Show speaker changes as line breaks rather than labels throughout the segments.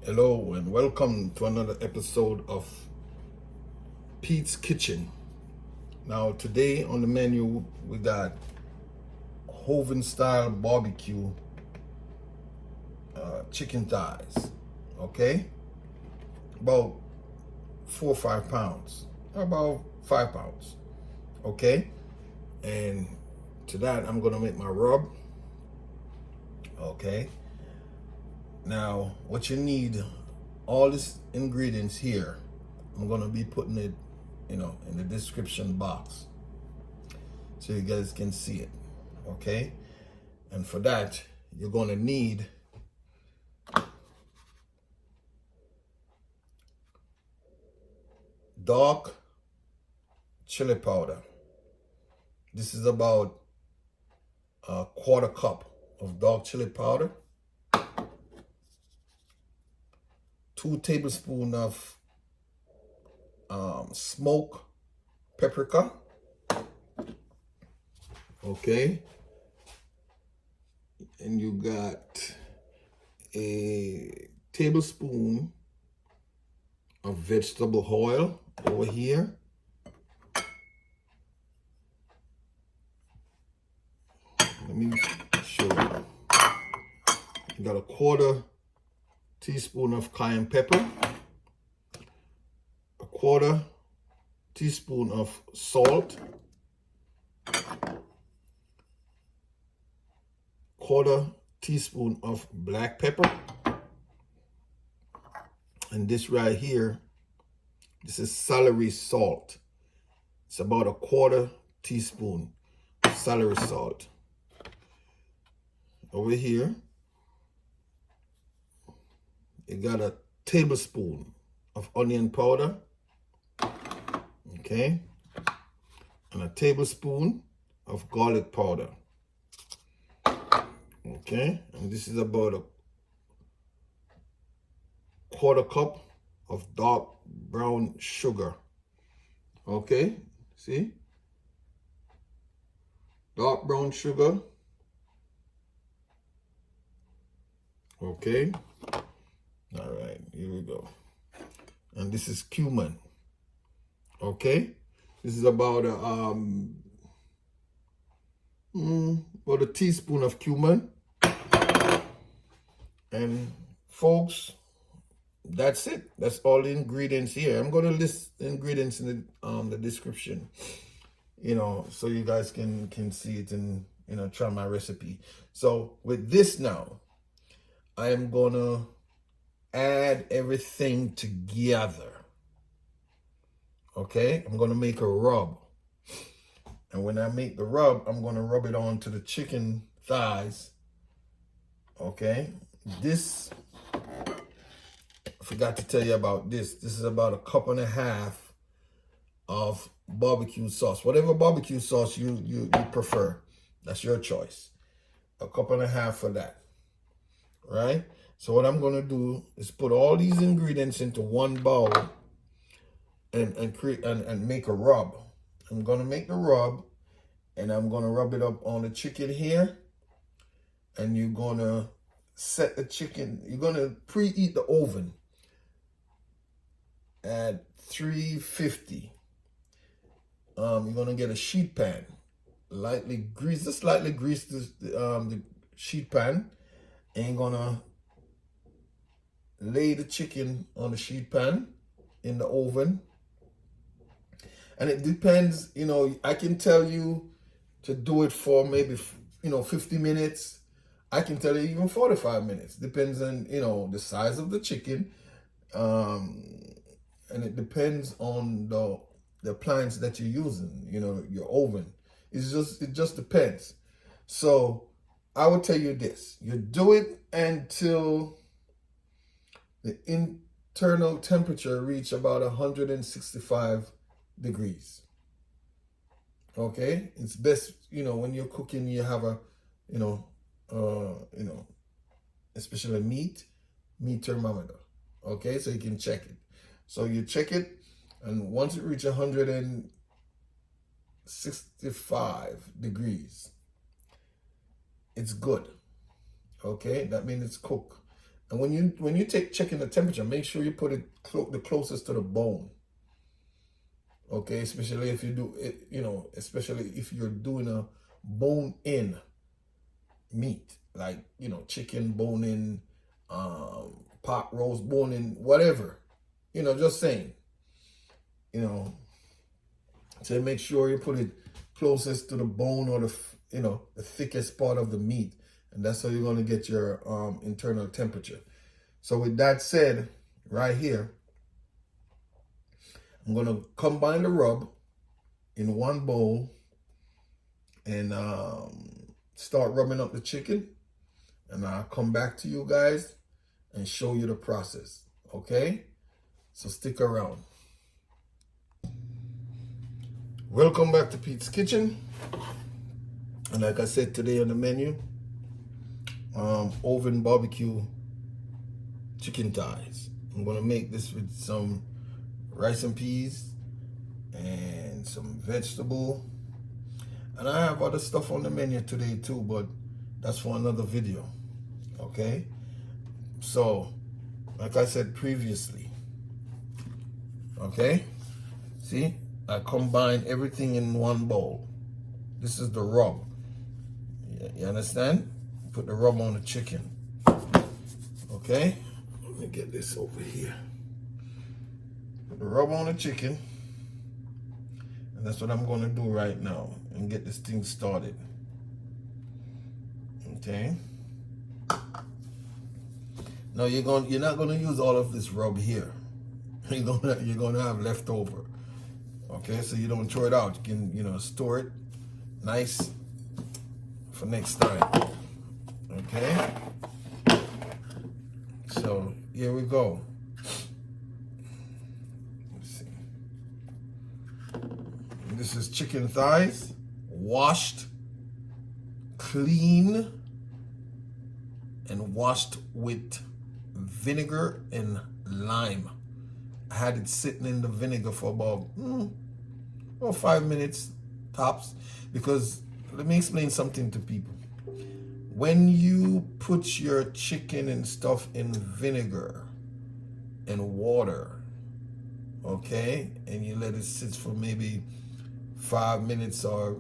Hello and welcome to another episode of Pete's Kitchen. Now today on the menu we got Hoven style barbecue chicken thighs. Okay, about 4 or 5 pounds, about 5 pounds. Okay, and to that I'm gonna make my rub. Okay, now what you need, all these ingredients here, I'm gonna be putting it, in the description box so you guys can see it. Okay, and for that you're gonna need dark chili powder. This is about a quarter cup of dark chili powder, 2 tablespoons of smoked paprika. Okay, and you got a tablespoon of vegetable oil over here. Let me show you. You got a quarter teaspoon of cayenne pepper, a quarter teaspoon of salt, quarter teaspoon of black pepper, and this right here, this is celery salt. It's about a quarter teaspoon of celery salt. Over here, you got a tablespoon of onion powder, okay, and a tablespoon of garlic powder, okay, and this is about a quarter cup of dark brown sugar. Okay, see, dark brown sugar. Okay, all right, here we go. And this is cumin. Okay, this is about a teaspoon of cumin. And folks, that's it. That's all the ingredients here. I'm going to list the ingredients in the description, so you guys can see it and try my recipe. So with this now, I am going to add everything together. Okay, I'm going to make a rub. And when I make the rub, I'm going to rub it onto the chicken thighs. Okay, this, I forgot to tell you about this. This is about 1.5 cups of barbecue sauce. Whatever barbecue sauce you prefer, that's your choice. 1.5 cups for that, right? So what I'm going to do is put all these ingredients into one bowl and create and make a rub. I'm going to make the rub, and I'm going to rub it up on the chicken here, and you're going to set the chicken. You're going to preheat the oven at 350. You're going to get a sheet pan, just slightly grease the sheet pan, and you're going to lay the chicken on the sheet pan in the oven. And it depends, I can tell you to do it for maybe 50 minutes. I can tell you even 45 minutes. Depends on the size of the chicken, and it depends on the appliance that you're using, your oven. It just depends. So I would tell you this: you do it until the internal temperature reach about 165 degrees. Okay, it's best, when you're cooking, you have a, especially meat thermometer. Okay, so you can check it. So you check it, and once it reaches 165 degrees, it's good. Okay, that means it's cooked. And when you take checking the temperature, make sure you put it the closest to the bone. Okay, especially if you do it, especially if you're doing a bone-in meat, like chicken bone-in, pot roast bone-in, whatever. Just saying. So make sure you put it closest to the bone or the thickest part of the meat, and that's how you're going to get your internal temperature. So with that said, right here, I'm going to combine the rub in one bowl and start rubbing up the chicken, and I'll come back to you guys and show you the process. Okay, so stick around. Welcome back to Pete's Kitchen. And like I said, today on the menu, oven barbecue chicken thighs. I'm gonna make this with some rice and peas and some vegetable. And I have other stuff on the menu today too, but that's for another video. Okay? So, like I said previously, okay? See? I combine everything in one bowl. This is the rub. You understand? Put the rub on the chicken. Okay? Let me get this over here. Put the rub on the chicken. And that's what I'm going to do right now and get this thing started. Okay? Now you're not going to use all of this rub here. You're going to have leftover. Okay, so you don't throw it out. You can, store it nice for next time. Okay? So, here we go. Let's see. This is chicken thighs, washed, clean, and washed with vinegar and lime. I had it sitting in the vinegar for about 5 minutes tops, because let me explain something to people. When you put your chicken and stuff in vinegar and water, okay, and you let it sit for maybe 5 minutes, or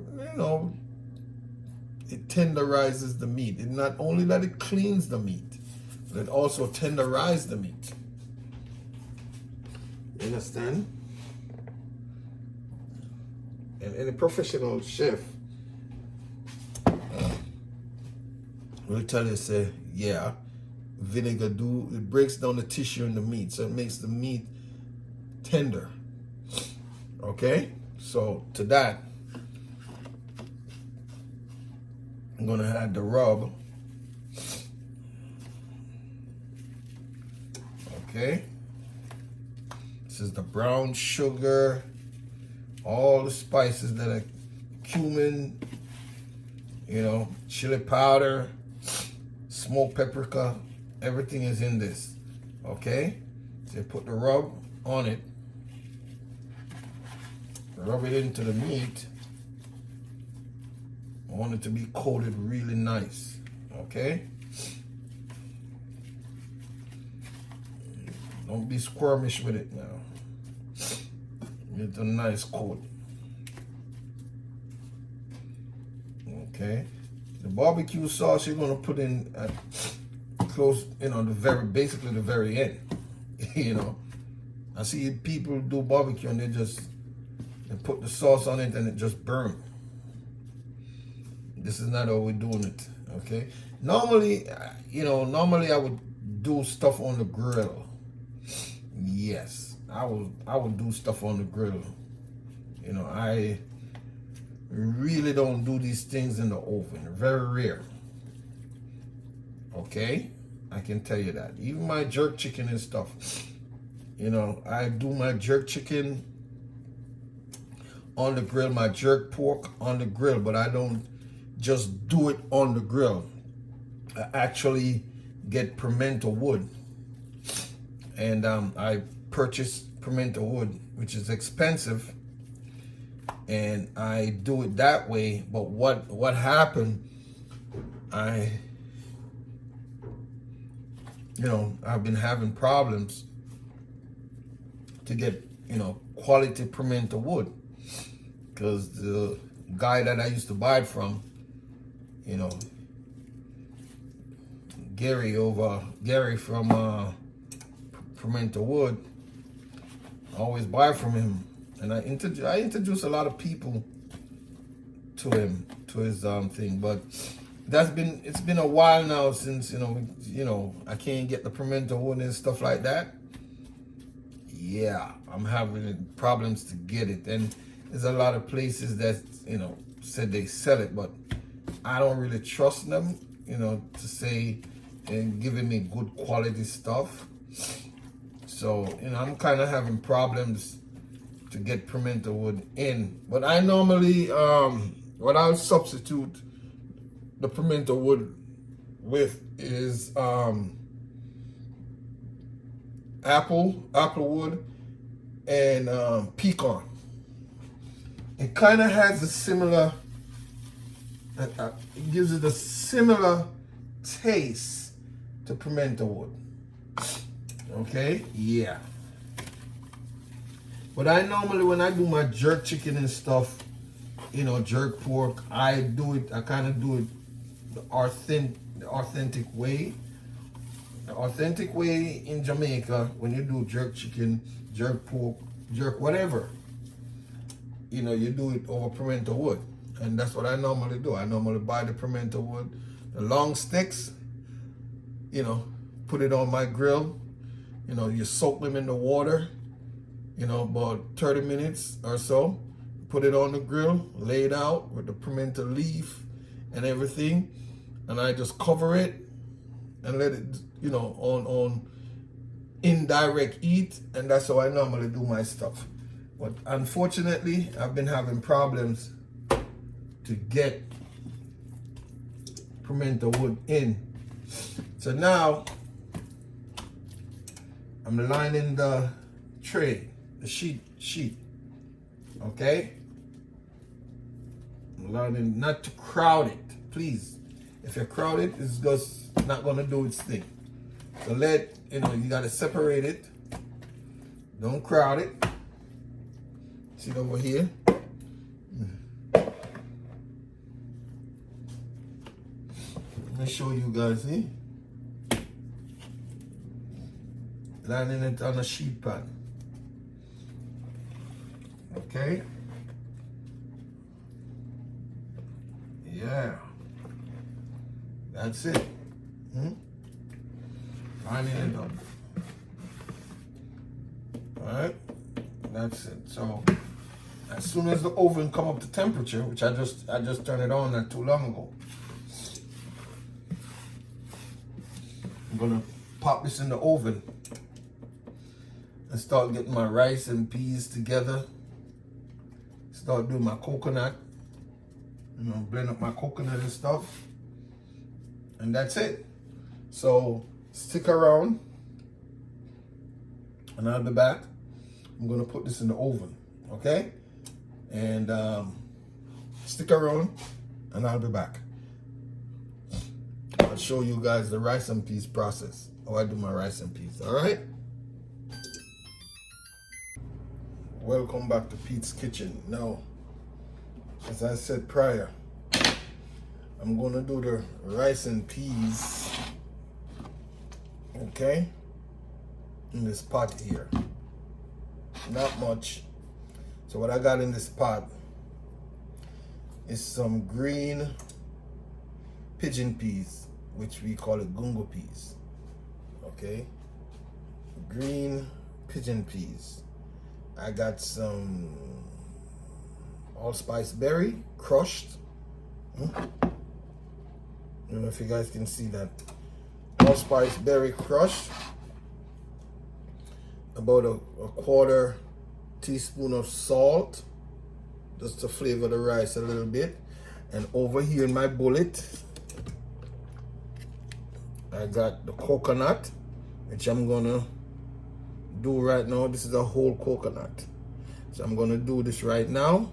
it tenderizes the meat. It not only that it cleans the meat, but it also tenderizes the meat. You understand? And any professional chef will tell you, say, yeah, vinegar it breaks down the tissue in the meat, so it makes the meat tender. Okay? So to that, I'm gonna add the rub. Okay? This is the brown sugar, all the spices that are cumin, chili powder, smoked paprika, everything is in this. Okay? So you put the rub on it, rub it into the meat. I want it to be coated really nice. Okay? Don't be squirmish with it now. Get a nice coat. Okay. The barbecue sauce you're gonna put in at close, basically the very end. I see people do barbecue and they put the sauce on it and it just burns. This is not how we're doing it. Okay. Normally I would do stuff on the grill. Yes, I would do stuff on the grill. I really don't do these things in the oven. Very rare. Okay? I can tell you that. Even my jerk chicken and stuff. I do my jerk chicken on the grill, my jerk pork on the grill, but I don't just do it on the grill. I actually get pimento wood. And I purchased pimento wood, which is expensive, and I do it that way. But what happened, I've been having problems to get, quality pimento wood, because the guy that I used to buy it from, Gary from Pimento Wood, I always buy from him, and I introduce a lot of people to him, to his thing. But it's been a while now since I can't get the pimento wood and stuff like that. Yeah, I'm having problems to get it, and there's a lot of places that said they sell it, but I don't really trust them, to say and giving me good quality stuff. So I'm kind of having problems to get pimento wood in. But I normally what I'll substitute the pimento wood with is apple wood and pecan. It kind of has a similar, it gives it a similar taste to pimento wood. Okay, yeah. But I normally, when I do my jerk chicken and stuff, jerk pork, I kind of do it the authentic way. The authentic way in Jamaica, when you do jerk chicken, jerk pork, jerk whatever, you do it over pimento wood. And that's what I normally do. I normally buy the pimento wood, the long sticks, put it on my grill. You soak them in the water, about 30 minutes or so. Put it on the grill, lay it out with the pimento leaf and everything. And I just cover it and let it, on indirect heat. And that's how I normally do my stuff. But unfortunately, I've been having problems to get pimento wood in. So now I'm lining the tray, the sheet, okay? I'm lining, not to crowd it, please. If you crowd it, it's just not gonna do its thing. So you gotta separate it. Don't crowd it. See it over here? Let me show you guys here. Lining it on a sheet pan. Okay? Yeah. That's it. Lining it up. Alright? That's it. So as soon as the oven come up to temperature, which I just turned it on not too long ago, I'm gonna pop this in the oven and start getting my rice and peas together. Start doing my coconut, blend up my coconut and stuff. And that's it. So stick around and I'll be back. I'm gonna put this in the oven, okay? And stick around and I'll be back. I'll show you guys the rice and peas process, how I do my rice and peas, all right? Welcome back to Pete's Kitchen. Now, as I said prior, I'm gonna do the rice and peas, okay, in this pot here. Not much. So what I got in this pot is some green pigeon peas, which we call it gungo peas, okay? Green pigeon peas. I got some allspice berry crushed. I don't know if you guys can see that. Allspice berry crushed. About a quarter teaspoon of salt, just to flavor the rice a little bit. And over here in my bullet, I got the coconut, which I'm gonna do right now. This is a whole coconut, so I'm gonna do this right now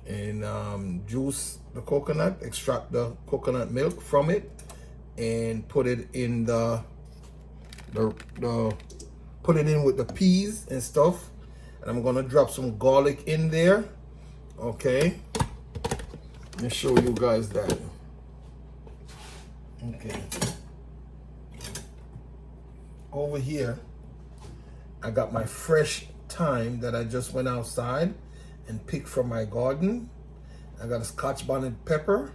and juice the coconut, extract the coconut milk from it, and put it in put it in with the peas and stuff. And I'm gonna drop some garlic in there. Okay. Let me show you guys that. Okay. Over here, I got my fresh thyme that I just went outside and picked from my garden. I got a Scotch bonnet pepper.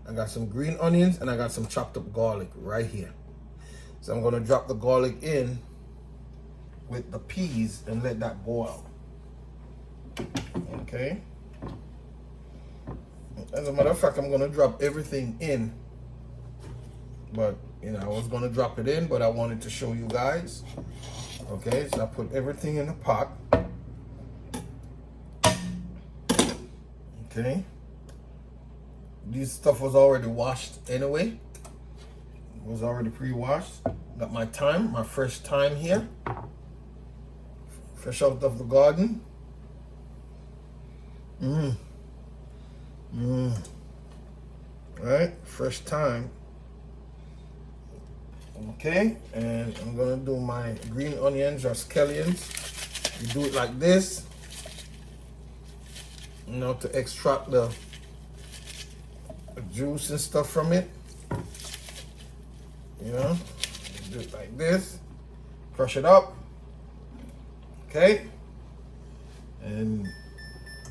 I got some green onions, and I got some chopped up garlic right here. So I'm gonna drop the garlic in with the peas and let that boil. Okay. As a matter of fact, I'm gonna drop everything in, but you know, I was gonna drop it in, but I wanted to show you guys. Okay, so I put everything in the pot. Okay. This stuff was already washed anyway. It was already pre-washed. Got my thyme, my fresh thyme here. Fresh out of the garden. Right, fresh thyme. Okay, and I'm gonna do my green onions or scallions. You do it like this, you know, to extract the juice and stuff from it. You know, do it like this, crush it up. Okay, and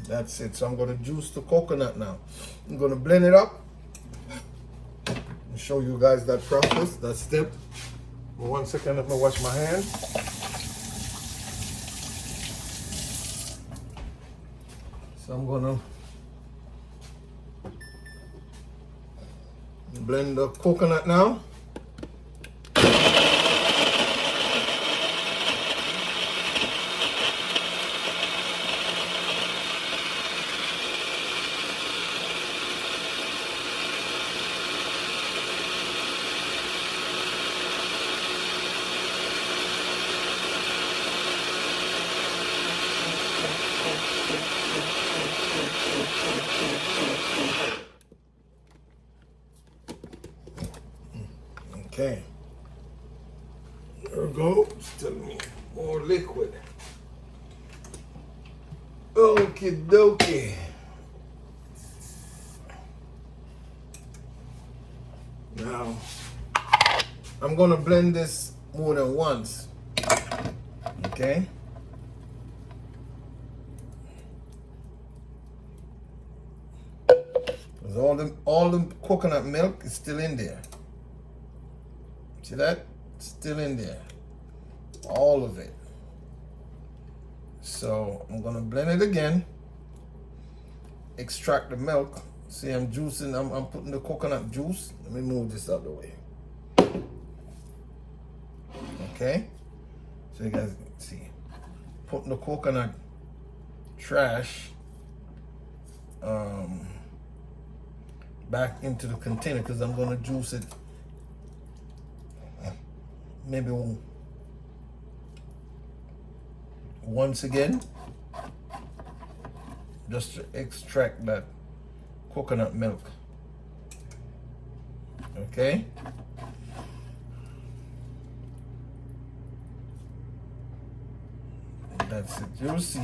that's it. So I'm gonna juice the coconut now. I'm gonna blend it up and show you guys that process, that step. 1 second, let me wash my hands. So I'm gonna blend the coconut now. Okay, there we go. Still more liquid. Okie dokie. Now, I'm gonna blend this more than once. Okay. Because all the coconut milk is still in there. See that? Still in there. All of it. So I'm gonna blend it again. Extract the milk. See, I'm juicing, I'm putting the coconut juice. Let me move this out of the way. Okay? So you guys can see. Putting the coconut trash back into the container because I'm gonna juice it maybe once again, just to extract that coconut milk. Okay. And that's it. You'll see.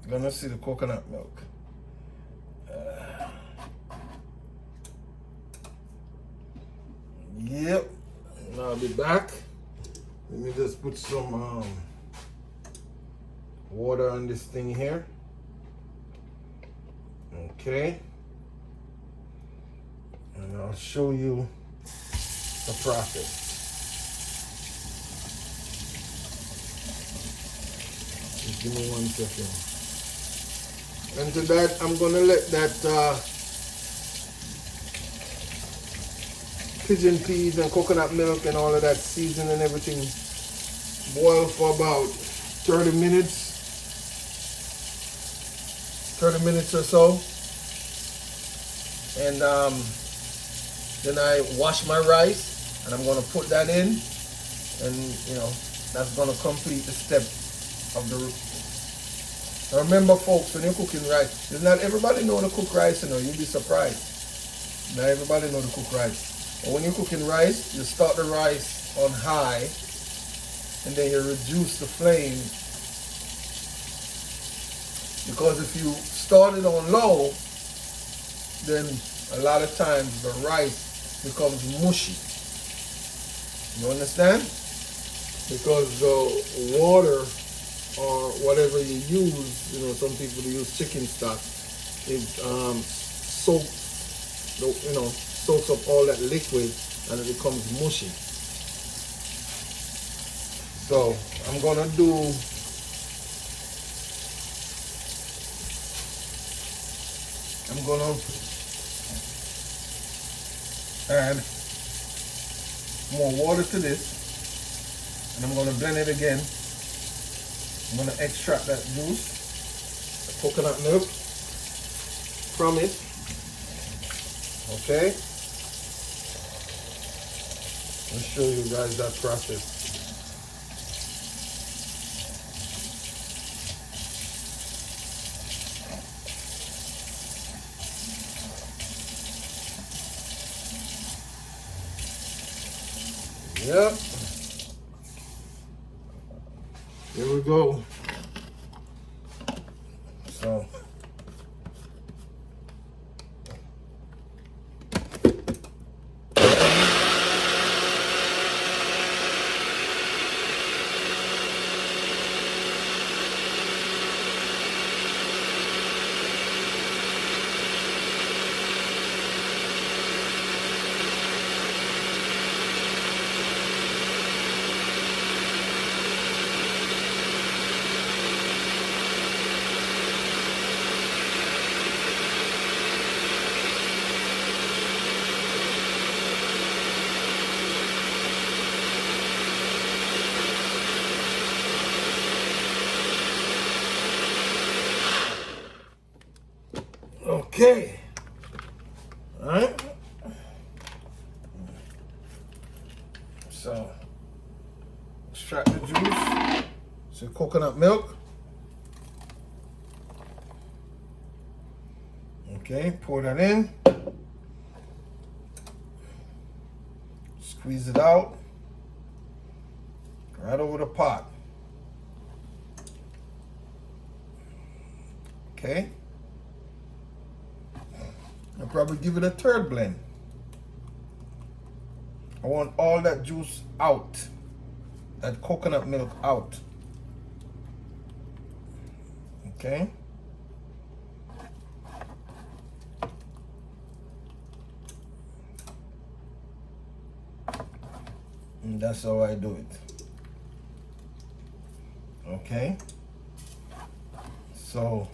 You're gonna see the coconut milk. Yep. Now I'll be back. Let me just put some water on this thing here. Okay. And I'll show you the process. Just give me 1 second. And to that, I'm gonna let that pigeon peas and coconut milk and all of that seasoning and everything boil for about 30 minutes. 30 minutes or so. And then I wash my rice and I'm gonna put that in, and you know, that's gonna complete the step of the roux. Now remember folks, when you're cooking rice, not everybody know how to cook rice, you know, you'll be surprised. Now everybody know to cook rice. But when you're cooking rice, you start the rice on high and then you reduce the flame, because if you start it on low, then a lot of times the rice becomes mushy. You understand? Because the water or whatever you use, you know, some people use chicken stock, it soaks up all that liquid and it becomes mushy. So I'm gonna add more water to this, and I'm gonna blend it again. I'm gonna extract that juice, the coconut milk from it. Okay. I'll show you guys that process. Yep. Here we go. So okay. All right. So extract the juice. So coconut milk. Okay, pour that in. Squeeze it out. Right over the pot. Okay. I'll probably give it a third blend. I want all that juice out, that coconut milk out. Okay. And that's how I do it. Okay. So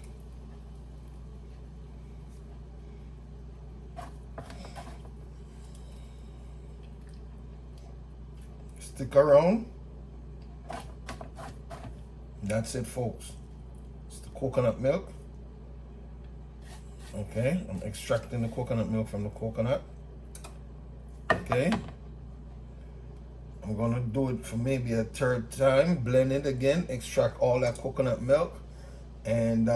stick around. That's it, folks. It's the coconut milk. Okay, I'm extracting the coconut milk from the coconut. Okay. I'm gonna do it for maybe a third time. Blend it again, extract all that coconut milk, and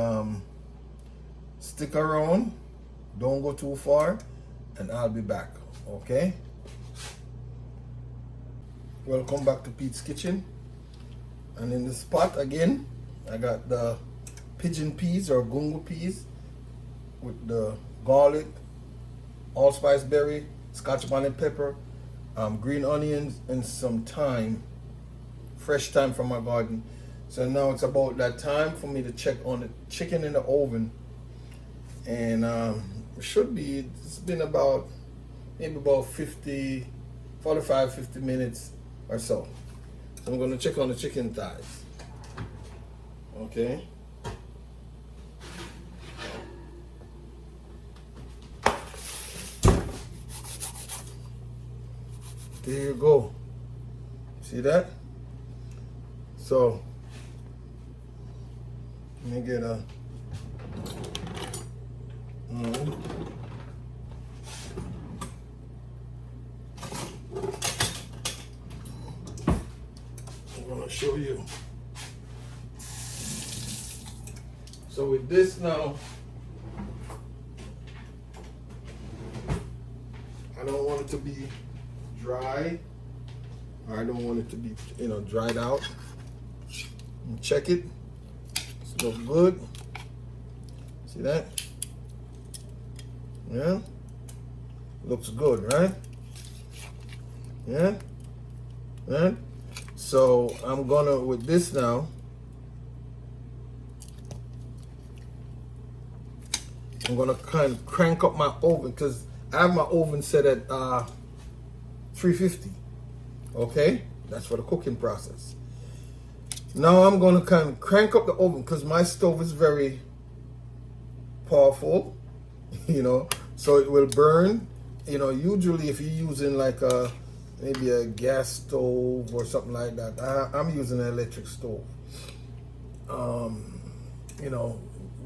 stick around. Don't go too far, and I'll be back. Okay. Welcome back to Pete's Kitchen. And in this pot again, I got the pigeon peas or gungo peas with the garlic, allspice berry, scotch bonnet pepper, green onions, and some thyme, fresh thyme from my garden. So now it's about that time for me to check on the chicken in the oven. And it's been about maybe about 45, 50 minutes or so. So I'm gonna check on the chicken thighs. Okay. There you go. See that? So let me get a I'm gonna show you. So with this now, I don't want it to be dry. I don't want it to be, dried out. And check it. It looks good. See that? Yeah. Looks good, right? Yeah. Right. So I'm gonna, with this now, I'm gonna kind of crank up my oven because I have my oven set at 350. Okay, that's for the cooking process. Now I'm gonna kind of crank up the oven because my stove is very powerful, so it will burn. Usually if you're using like maybe a gas stove or something like that, I'm using an electric stove. You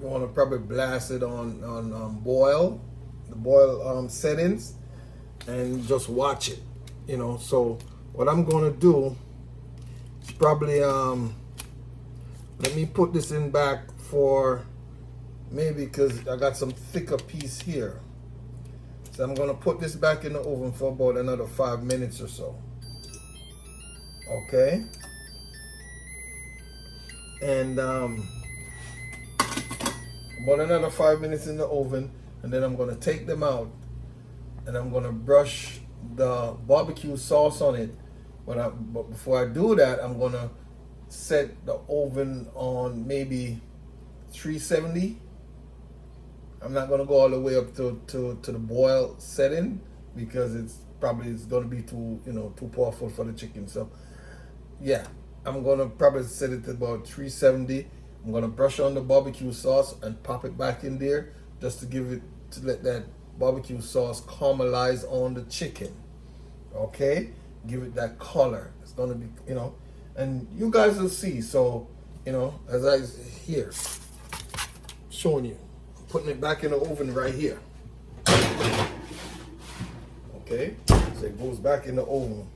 want to probably blast it on the boil settings, and just watch it. So what I'm gonna do is probably let me put this in back for maybe, because I got some thicker piece here. So I'm gonna put this back in the oven for about another 5 minutes or so. Okay. And about another 5 minutes in the oven, and then I'm gonna take them out, and I'm gonna brush the barbecue sauce on it. But before I do that, I'm gonna set the oven on maybe 370. I'm not gonna go all the way up to the boil setting because it's gonna be too powerful for the chicken. So yeah, I'm gonna probably set it to about 370. I'm gonna brush on the barbecue sauce and pop it back in there just to let that barbecue sauce caramelize on the chicken. Okay, give it that color. It's gonna be, and you guys will see. So, as I here showing you, putting it back in the oven right here. Okay, so it goes back in the oven.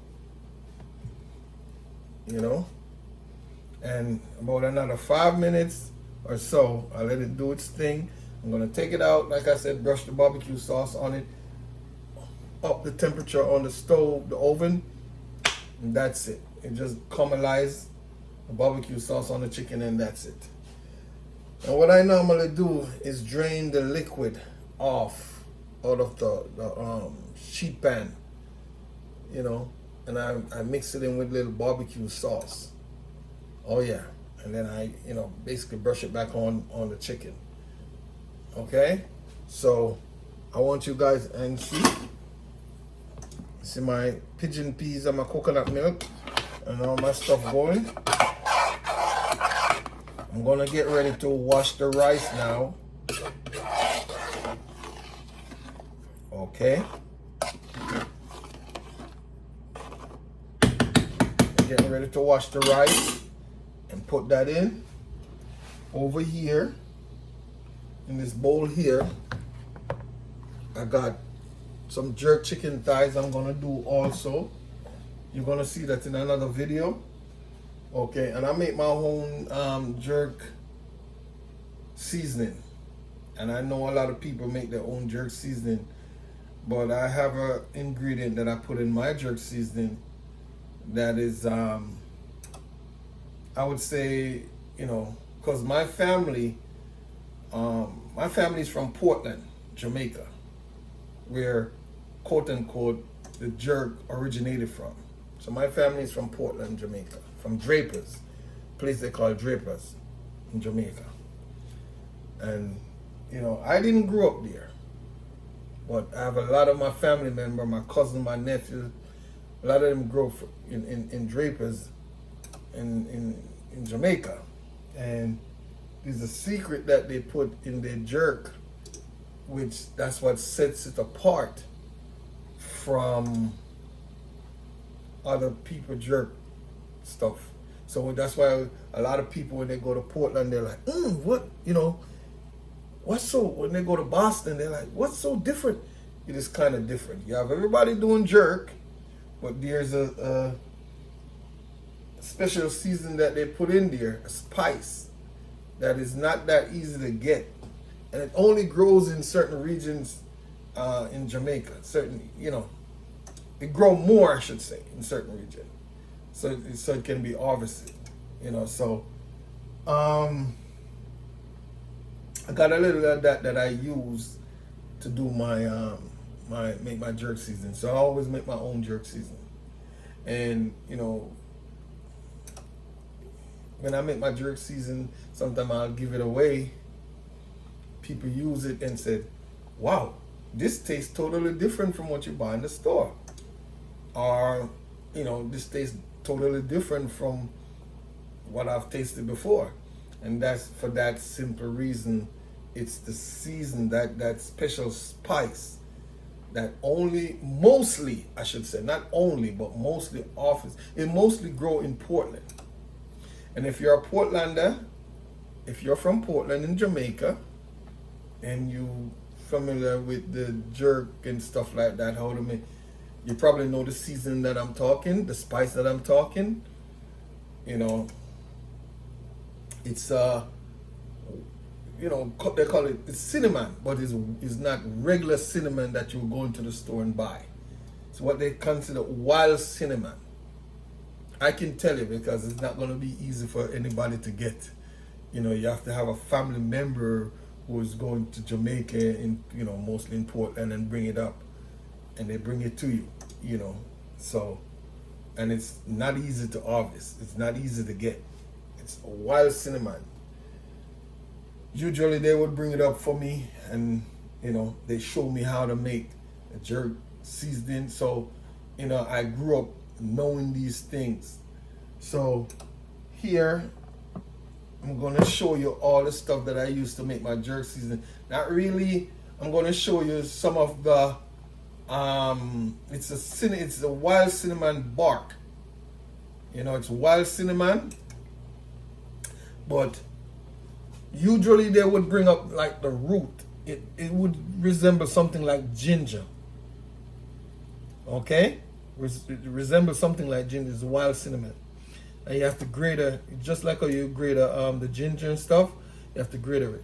And about another 5 minutes or so, I let it do its thing. I'm gonna take it out, like I said, brush the barbecue sauce on it, up the temperature on the stove, the oven, and that's it. It just caramelizes the barbecue sauce on the chicken, and that's it. And what I normally do is drain the liquid off out of the sheet pan, and I mix it in with a little barbecue sauce. Oh yeah, and then I, basically brush it back on the chicken. Okay, so I want you guys and see my pigeon peas and my coconut milk and all my stuff going. I'm gonna get ready to wash the rice now. Okay. Getting ready to wash the rice and put that in over here in this bowl here. I got some jerk chicken thighs I'm gonna do also. You're gonna see that in another video. Okay, and I make my own jerk seasoning, and I know a lot of people make their own jerk seasoning, but I have an ingredient that I put in my jerk seasoning that is I would say, because my family is from Portland, Jamaica, where quote unquote the jerk originated from. So my family is from Portland, Jamaica, from Drapers, a place they call Drapers in Jamaica. And I didn't grow up there, but I have a lot of my family members, my cousin, my nephew, a lot of them grew up in Drapers in Jamaica. And there's a secret that they put in their jerk, which that's what sets it apart from other people jerk stuff. So that's why a lot of people, when they go to Portland, they're like, what's so, when they go to Boston, they're like, what's so different? It is kind of different. You have everybody doing jerk, but there's a special season that they put in there, a spice that is not that easy to get, and it only grows in certain regions in Jamaica. Certain, you know, it grow more, I should say, in certain region. So it can be harvested, you know. So I got a little of that I use to do make my jerk season. So I always make my own jerk season. And you know, when I make my jerk season, sometimes I'll give it away. People use it and said, wow, this tastes totally different from what you buy in the store. Or, you know, this tastes totally different from what I've tasted before. And that's for that simple reason. It's the season, that special spice that mostly, I should say, not only, but mostly it mostly grow in Portland. And if you're a Portlander, if you're from Portland in Jamaica, and you familiar with the jerk and stuff like that, how to make, you probably know the season that I'm talking, the spice that I'm talking. You know, it's you know, they call it's cinnamon, but it's not regular cinnamon that you go into the store and buy. It's what they consider wild cinnamon. I can tell you because it's not going to be easy for anybody to get. You know, you have to have a family member who is going to Jamaica, you know, mostly in Portland, and bring it up, and they bring it to you. You know, so, and it's not easy to harvest. It's not easy to get. It's a wild cinnamon. Usually they would bring it up for me, and you know, they show me how to make a jerk seasoning. So, you know, I grew up knowing these things. So here I'm going to show you all the stuff that I used to make my jerk seasoning. Not really. I'm going to show you some of the it's a wild cinnamon bark. You know, it's wild cinnamon, but usually they would bring up like the root. It would resemble something like ginger. Okay? It resembles something like ginger. It's wild cinnamon. And you have to grate it, just like how you grate the ginger and stuff, you have to grate it.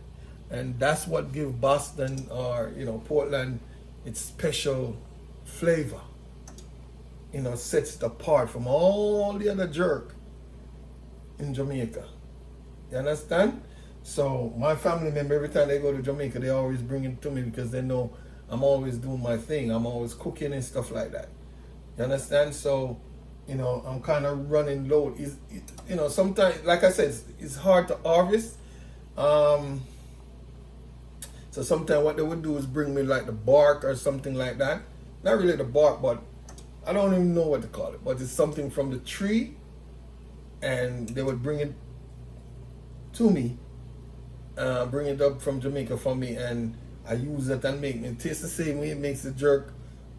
And that's what gives Boston or, you know, Portland its special flavor. You know, sets it apart from all the other jerk in Jamaica. You understand? So my family member, every time they go to Jamaica, they always bring it to me because they know I'm always doing my thing. I'm always cooking and stuff like that. You understand? So, you know, I'm kind of running low. You know, sometimes, like I said, it's hard to harvest. So sometimes what they would do is bring me like the bark or something like that. Not really the bark, but I don't even know what to call it. But it's something from the tree, and they would bring it to me. Bring it up from Jamaica for me, and I use it and make it taste the same way. It makes the jerk.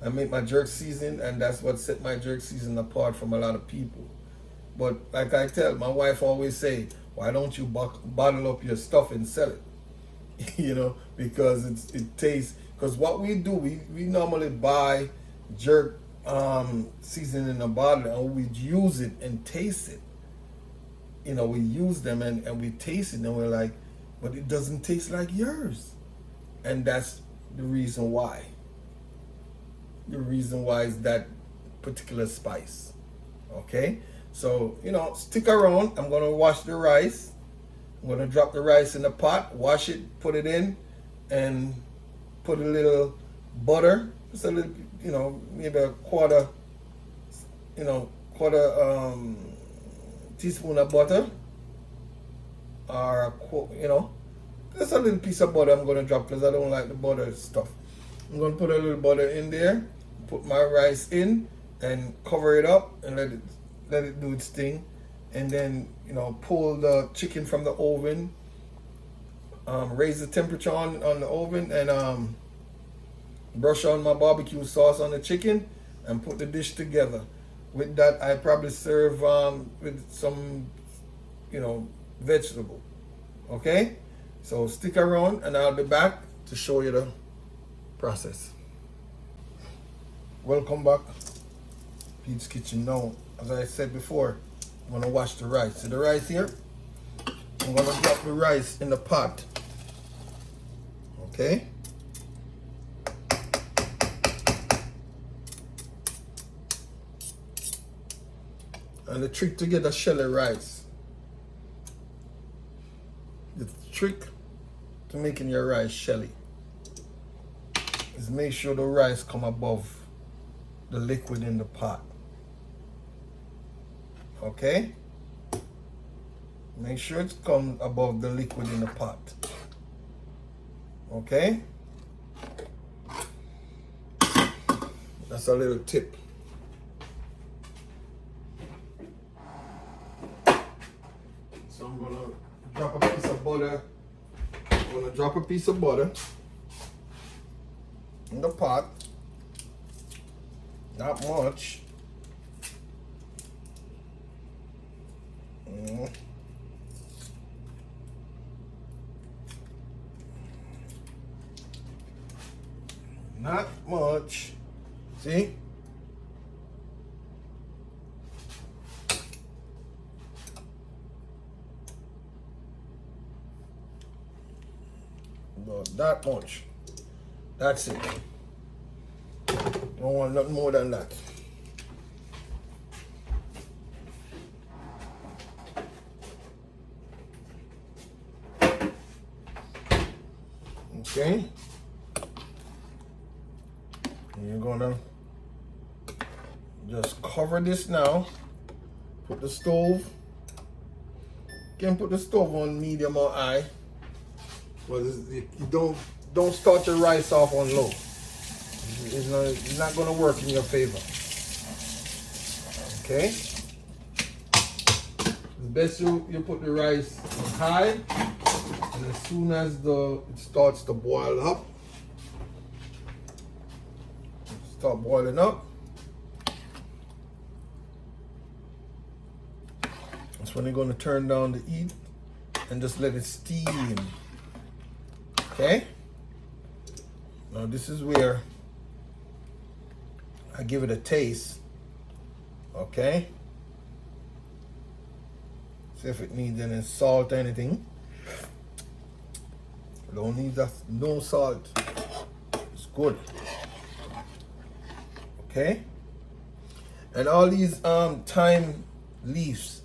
I make my jerk season, and that's what set my jerk season apart from a lot of people. But like I tell my wife, always say, why don't you bottle up your stuff and sell it? You know, because it tastes. Because what we do, we normally buy jerk season in a bottle, and we use it and taste it. You know, we use them and we taste it, and we're like, but it doesn't taste like yours. And that's the reason why. The reason why is that particular spice. Okay? So, you know, stick around. I'm going to wash the rice. I'm going to drop the rice in the pot, wash it, put it in, and put a little butter. Just a little, you know, maybe a quarter teaspoon of butter. Or, you know, just a little piece of butter I'm going to drop because I don't like the butter stuff. I'm going to put a little butter in there, put my rice in, and cover it up and let it do its thing. And then, you know, pull the chicken from the oven, raise the temperature on the oven, and brush on my barbecue sauce on the chicken, and put the dish together. With that, I probably serve with some, you know, vegetable. Okay? So stick around, and I'll be back to show you the process. Welcome back, Pete's Kitchen. Now, as I said before, I'm going to wash the rice. See the rice here? I'm going to drop the rice in the pot. Okay? And the trick to get a shelly rice, the trick to making your rice shelly is make sure the rice come above the liquid in the pot. Okay? Make sure it comes above the liquid in the pot. Okay? That's a little tip. So I'm gonna drop a piece of butter. I'm gonna drop a piece of butter in the pot. Not much. Not much. See? Not that much. That's it. Don't want nothing more than that. Okay. You're gonna just cover this now. Put the stove. You can put the stove on medium or high. But you don't start your rice off on low. It's not gonna work in your favor. Okay. It's best you put the rice on high, and as soon as it starts to boil up, start boiling up. That's when you're going to turn down the heat and just let it steam. Okay? Now this is where I give it a taste. Okay? See if it needs any salt or anything. Don't need that, no salt. It's good. Okay, and all these thyme leaves,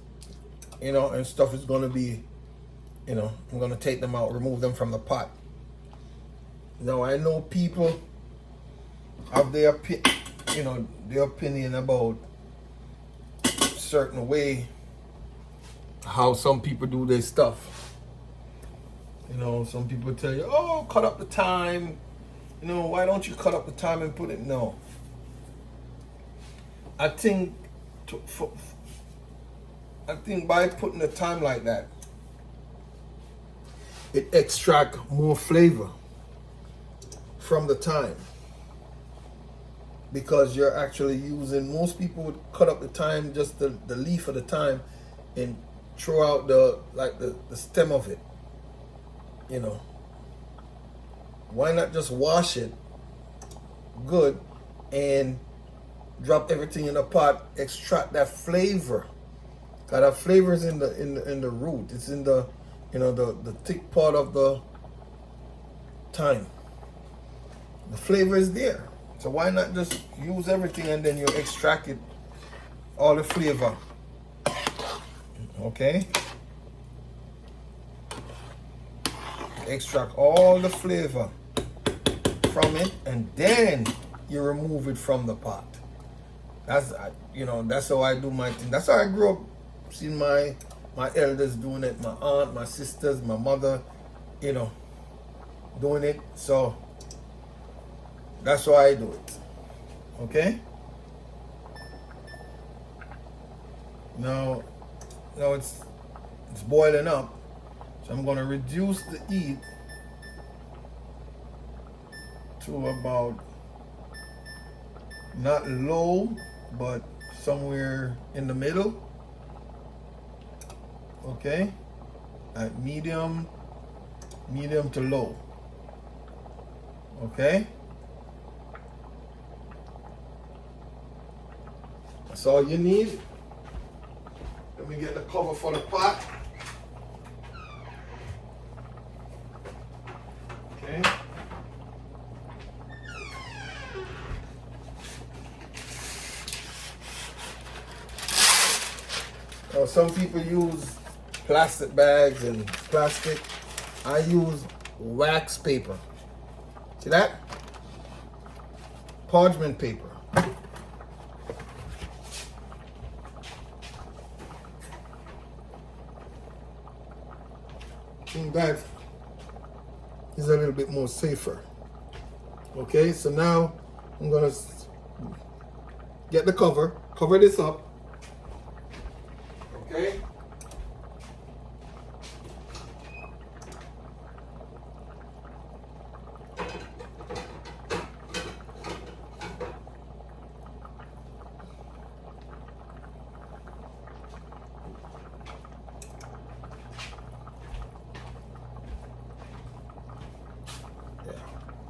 and stuff is gonna be, I'm gonna take them out, remove them from the pot. Now I know people have their opinion about certain way how some people do their stuff. Some people tell you, oh, cut up the thyme. Why don't you cut up the thyme and put it? No. I think by putting the thyme like that, it extracts more flavor from the thyme, because you're actually using, most people would cut up the thyme, just the leaf of the thyme, and throw out the stem of it. Why not just wash it good and drop everything in the pot, extract that flavor. Cause that flavor is in the root. It's in the the thick part of the thyme. The flavor is there. So why not just use everything and then you extract it, all the flavor. Okay? Extract all the flavor from it, and then you remove it from the pot. That's that's how I do my thing. That's how I grew up, seeing my elders doing it, my aunt, my sisters, my mother, doing it. So that's why I do it. Okay? Now it's boiling up. So I'm gonna reduce the heat to about, not low, but somewhere in the middle. Okay? At medium to low. Okay? That's all you need. Let me get the cover for the pot. Okay. Some people use plastic bags and plastic. I use wax paper. See that? Parchment paper. And that is a little bit more safer. Okay, so now I'm gonna get the cover this up. Okay.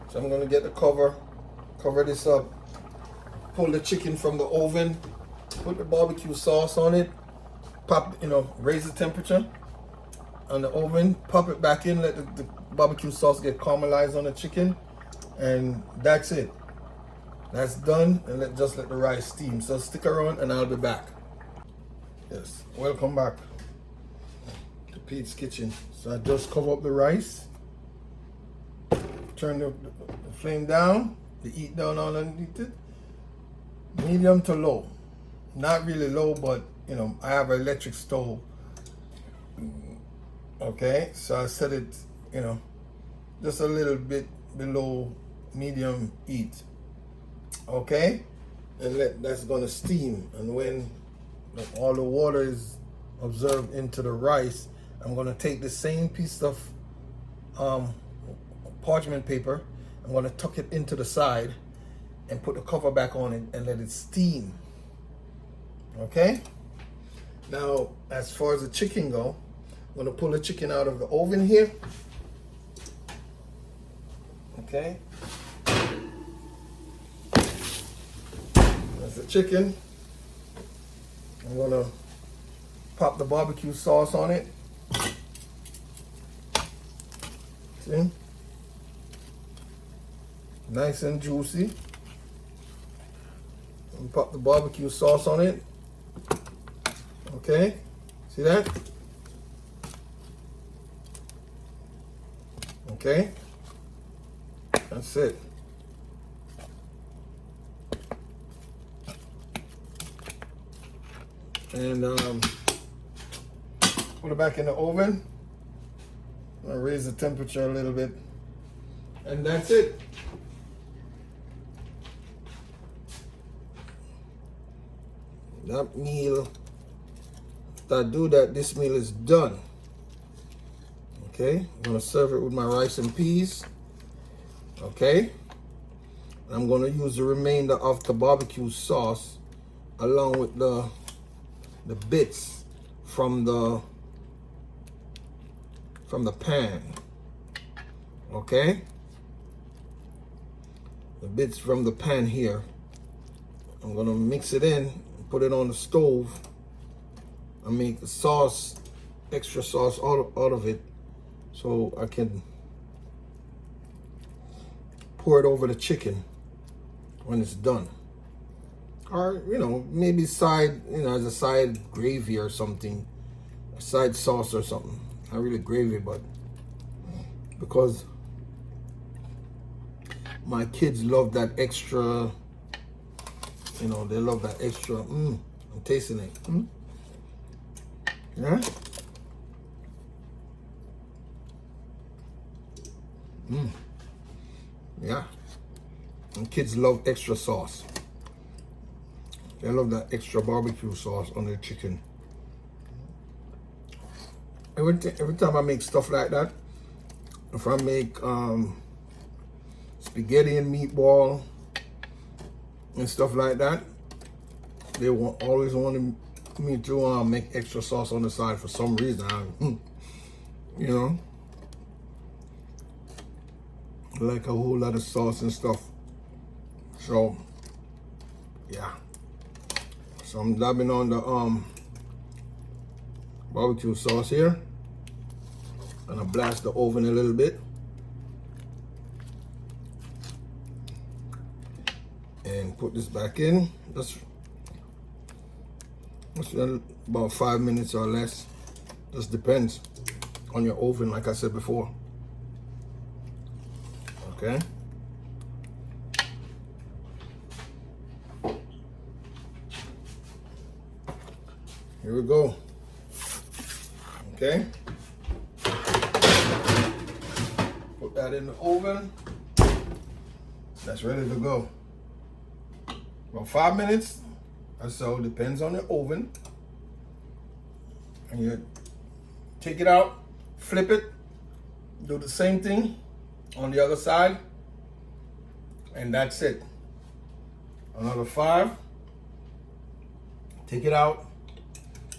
So I'm gonna get the cover this up, pull the chicken from the oven, put the barbecue sauce on it, pop, raise the temperature on the oven, pop it back in, let the barbecue sauce get caramelized on the chicken, and that's it. That's done, and just let the rice steam. So stick around and I'll be back. Yes, welcome back to Pete's Kitchen. So I just cover up the rice. Turn the flame down, the heat down underneath it. Medium to low. Not really low, but I have an electric stove. Okay, so I set it, just a little bit below medium heat. Okay, and that's gonna steam. And when all the water is absorbed into the rice, I'm gonna take the same piece of parchment paper. I'm going to tuck it into the side and put the cover back on it and let it steam. Okay? Now, as far as the chicken go, I'm going to pull the chicken out of the oven here. Okay? That's the chicken. I'm going to pop the barbecue sauce on it. See? Nice and juicy. And pop the barbecue sauce on it. Okay, see that? Okay, that's it. And put it back in the oven. I'll raise the temperature a little bit. And that's it. That meal, after I do that, this meal is done. Okay, I'm gonna serve it with my rice and peas. Okay, I'm gonna use the remainder of the barbecue sauce along with the bits from the pan. Okay, the bits from the pan here. I'm gonna mix it in, put it on the stove, and make the sauce, extra sauce out of it, so I can pour it over the chicken when it's done. Or, maybe side, as a side gravy or something, a side sauce or something. Not really gravy, but because my kids love that extra, they love that extra. I'm tasting it. Yeah. Yeah. And kids love extra sauce. They love that extra barbecue sauce on their chicken. Every time I make stuff like that, if I make spaghetti and meatball and stuff like that, they always wanted me to make extra sauce on the side for some reason. I like a whole lot of sauce and stuff. So yeah. So I'm dabbing on the barbecue sauce here. And I blast the oven a little bit. And put this back in. Just about 5 minutes or less. Just depends on your oven, like I said before. Okay. Here we go. Okay. Put that in the oven. That's ready to go. About 5 minutes or so, depends on the oven. And you take it out, flip it, do the same thing on the other side, and that's it. Another 5, take it out,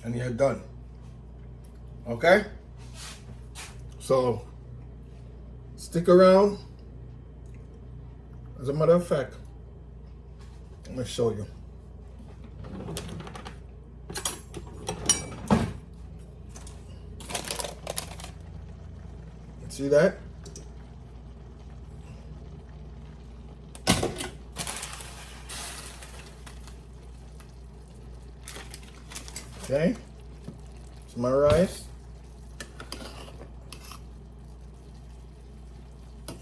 and you're done. Okay? So, stick around. As a matter of fact, I'm gonna show you. See that? Okay, it's my rice.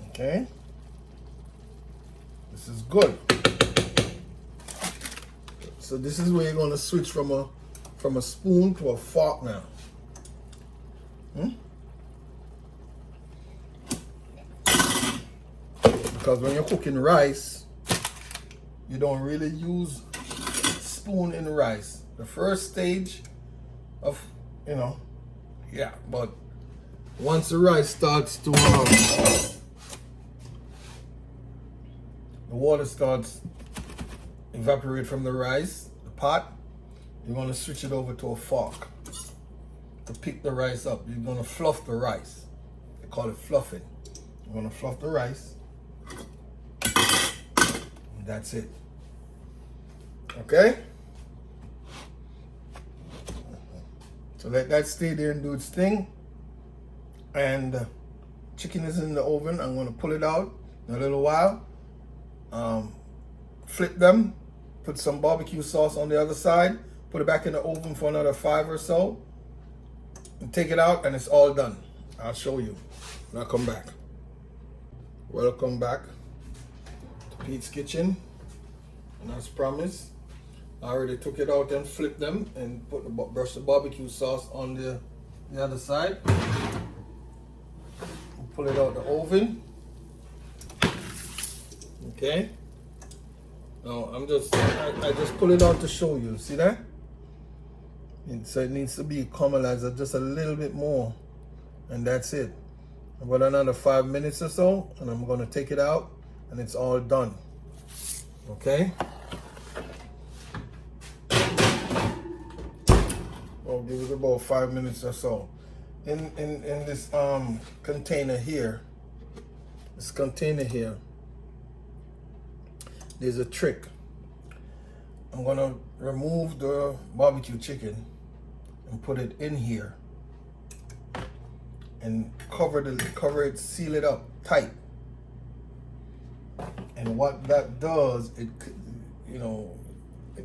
Okay, this is good. So this is where you're going to switch from a spoon to a fork now. Because when you're cooking rice, you don't really use spoon in rice. The first stage of, yeah, but once the rice starts to, the water starts evaporate from the rice, the pot, you're going to switch it over to a fork to pick the rice up. You're going to fluff the rice. They call it fluffing. You're going to fluff the rice. And that's it. Okay? So let that stay there and do its thing. And chicken is in the oven. I'm going to pull it out in a little while. Flip them. Put some barbecue sauce on the other side. Put it back in the oven for another 5 or so. And take it out and it's all done. I'll show you when I come back. Welcome back to Pete's Kitchen. And as promised, I already took it out and flipped them and put brush the barbecue sauce on the other side. Pull it out the oven. Okay. Now I just pull it out to show you. See that? So it needs to be caramelized just a little bit more, and that's it. About another 5 minutes or so, and I'm gonna take it out, and it's all done. Okay. I'll give it about 5 minutes or so. In this container here, there's a trick. I'm gonna remove the barbecue chicken and put it in here and cover it, seal it up tight. And what that does, it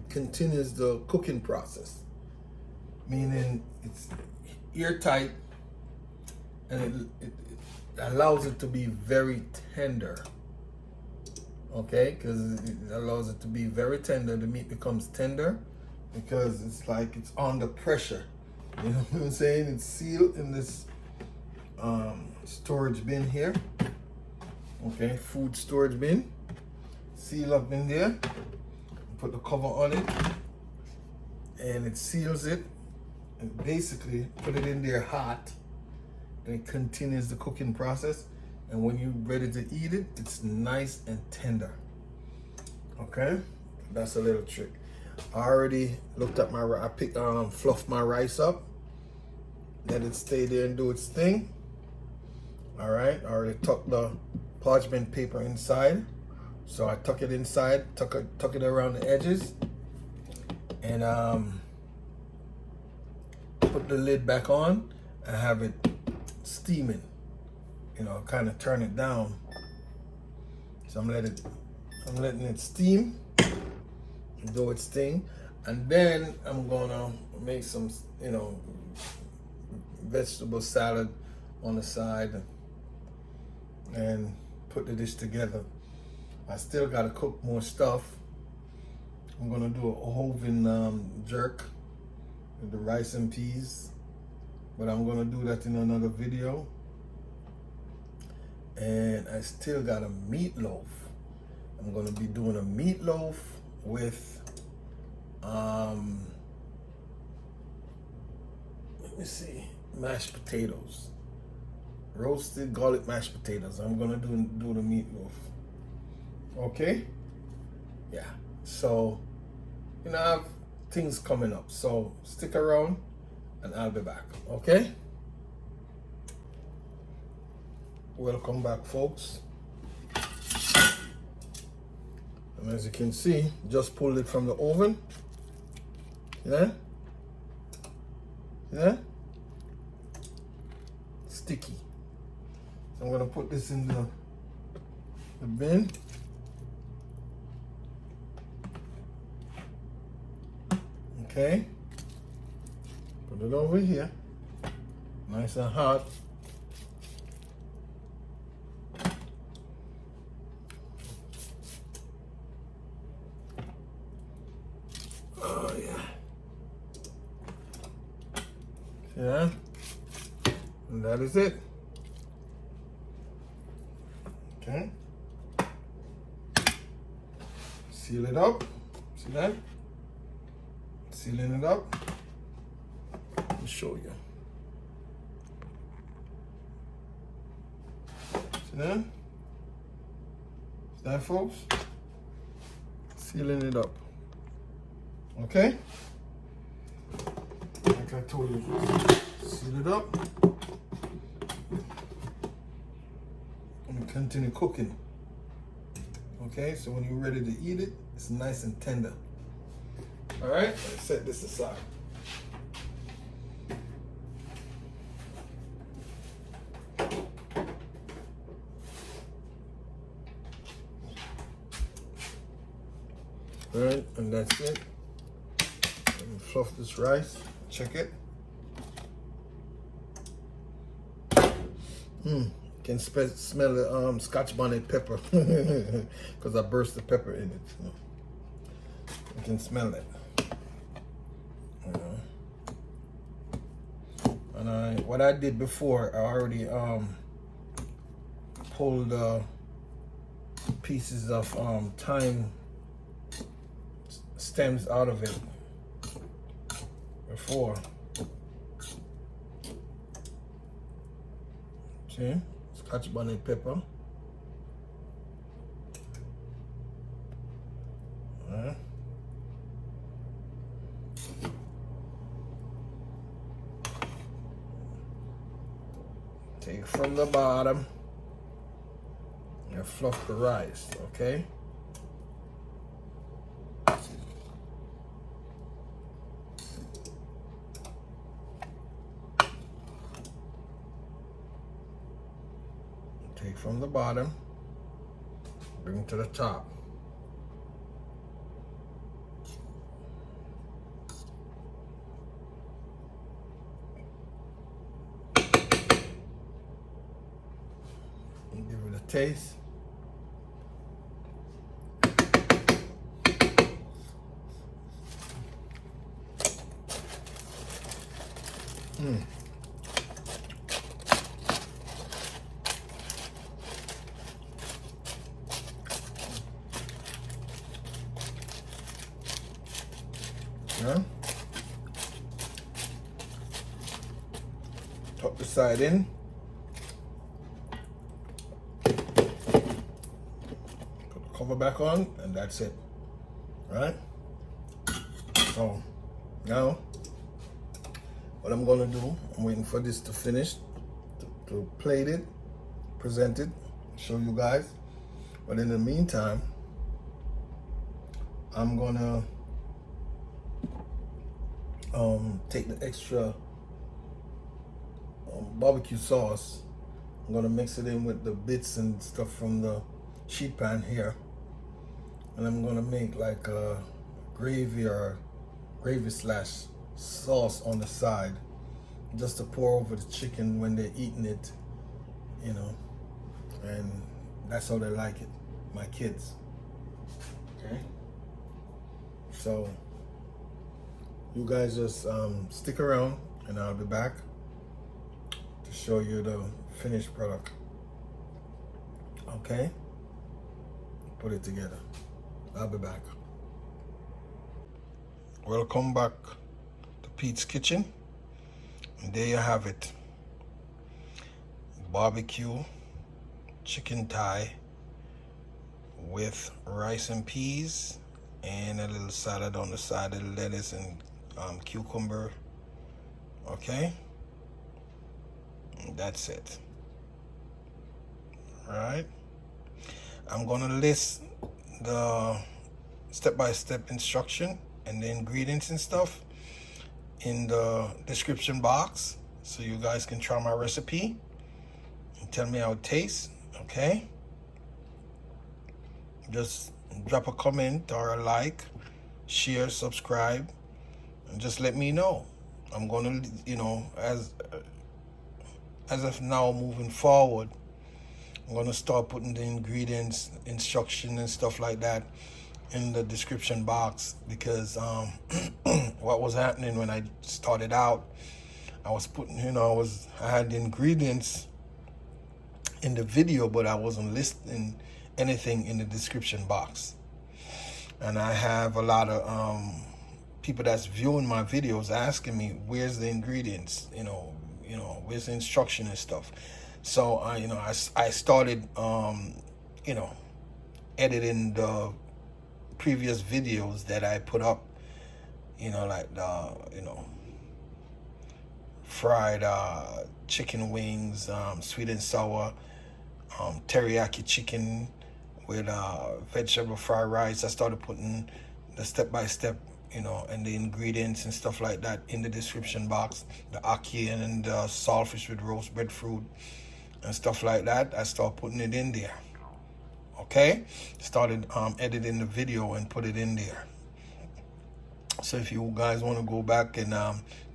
continues the cooking process. Meaning it's airtight, and it allows it to be very tender. Okay, because it allows it to be very tender. The meat becomes tender because it's like it's under pressure. You know what I'm saying? It's sealed in this storage bin here. Okay, food storage bin. Seal up in there. Put the cover on it, and it seals it. And basically put it in there hot, and it continues the cooking process. And when you're ready to eat it, it's nice and tender. Okay, that's a little trick. I already looked at fluffed my rice up. Let it stay there and do its thing. All right, I already tucked the parchment paper inside, so I tuck it inside, tuck it around the edges, and put the lid back on and have it steaming. Kind of turn it down. So I'm letting it steam, do its thing, and then I'm gonna make some, vegetable salad on the side and put the dish together. I still gotta cook more stuff. I'm gonna do a oven jerk with the rice and peas, but I'm gonna do that in another video. And I still got a meatloaf. I'm gonna be doing a meatloaf with let me see, mashed potatoes, roasted garlic mashed potatoes. I'm gonna do the meatloaf. Okay, yeah. So I have things coming up. So stick around, and I'll be back. Okay. Welcome back, folks. And as you can see, just pulled it from the oven. Yeah? Yeah? Sticky. So I'm gonna put this in the bin. Okay. Put it over here. Nice and hot. Oh yeah. Yeah. And that is it. Okay. Seal it up. See that? Sealing it up. Let me show you. See that? See that, folks? Sealing it up. Okay? Like I told you, seal it up and continue cooking. Okay, so when you're ready to eat it, it's nice and tender. All right, let's set this aside. All right, and that's it. Let me fluff this rice. Check it. Can smell the Scotch bonnet pepper because I burst the pepper in it. So you can smell it. And what I did before, I already pulled pieces of thyme stems out of it before. See, Scotch bonnet pepper. Take from the bottom and fluff the rice, okay? Take from the bottom, bring it to the top. Give it a taste. Yeah. Tuck the side in. Cover back on, and that's it. All right. So now what I'm gonna do, I'm waiting for this to finish, to plate it, present it, show you guys. But in the meantime, I'm gonna take the extra barbecue sauce. I'm gonna mix it in with the bits and stuff from the sheet pan here. And I'm gonna make like a gravy or gravy slash sauce on the side, just to pour over the chicken when they're eating it, you know, and that's how they like it, my kids. Okay, so you guys just stick around, and I'll be back to show you the finished product. Okay, put it together. I'll be back. Welcome back to Pete's Kitchen. And there you have it. Barbecue chicken thigh with rice and peas and a little salad on the side of the lettuce and cucumber. Okay, and that's it. All right, I'm gonna list the step-by-step instruction and the ingredients and stuff in the description box, so you guys can try my recipe and tell me how it tastes. Okay, just drop a comment or a like, share, subscribe, and just let me know. I'm gonna, you know, as of now moving forward, I'm gonna start putting the ingredients, instruction and stuff like that in the description box, because what was happening when I started out, I was putting, you know, I had the ingredients in the video, but I wasn't listing anything in the description box. And I have a lot of people that's viewing my videos asking me, where's the ingredients, you know, where's the instruction and stuff. So I started editing the previous videos that I put up, like the fried chicken wings, sweet and sour, teriyaki chicken with vegetable fried rice. I started putting the step-by-step, and the ingredients and stuff like that in the description box. The ackee and the saltfish with roast breadfruit and stuff like that. I started putting it in there. Okay, started editing the video and put it in there. So if you guys want to go back and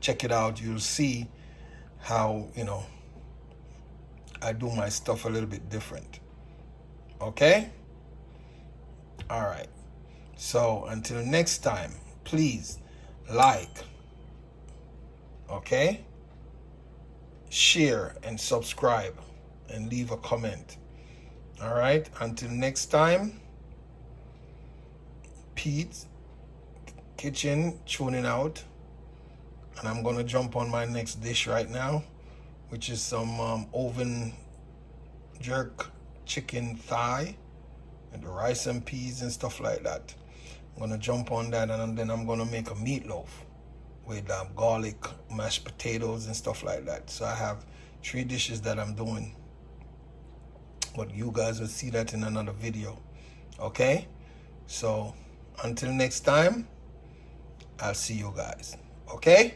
check it out, you'll see how I do my stuff a little bit different. Okay, all right, so until next time, please like, okay, share and subscribe and leave a comment. All right, until next time, Pete's Kitchen tuning out, and I'm gonna jump on my next dish right now, which is some oven jerk chicken thigh and the rice and peas and stuff like that. I'm gonna jump on that, and then I'm gonna make a meatloaf with garlic, mashed potatoes and stuff like that. So I have 3 dishes that I'm doing, but you guys will see that in another video. Okay, so until next time, I'll see you guys. Okay.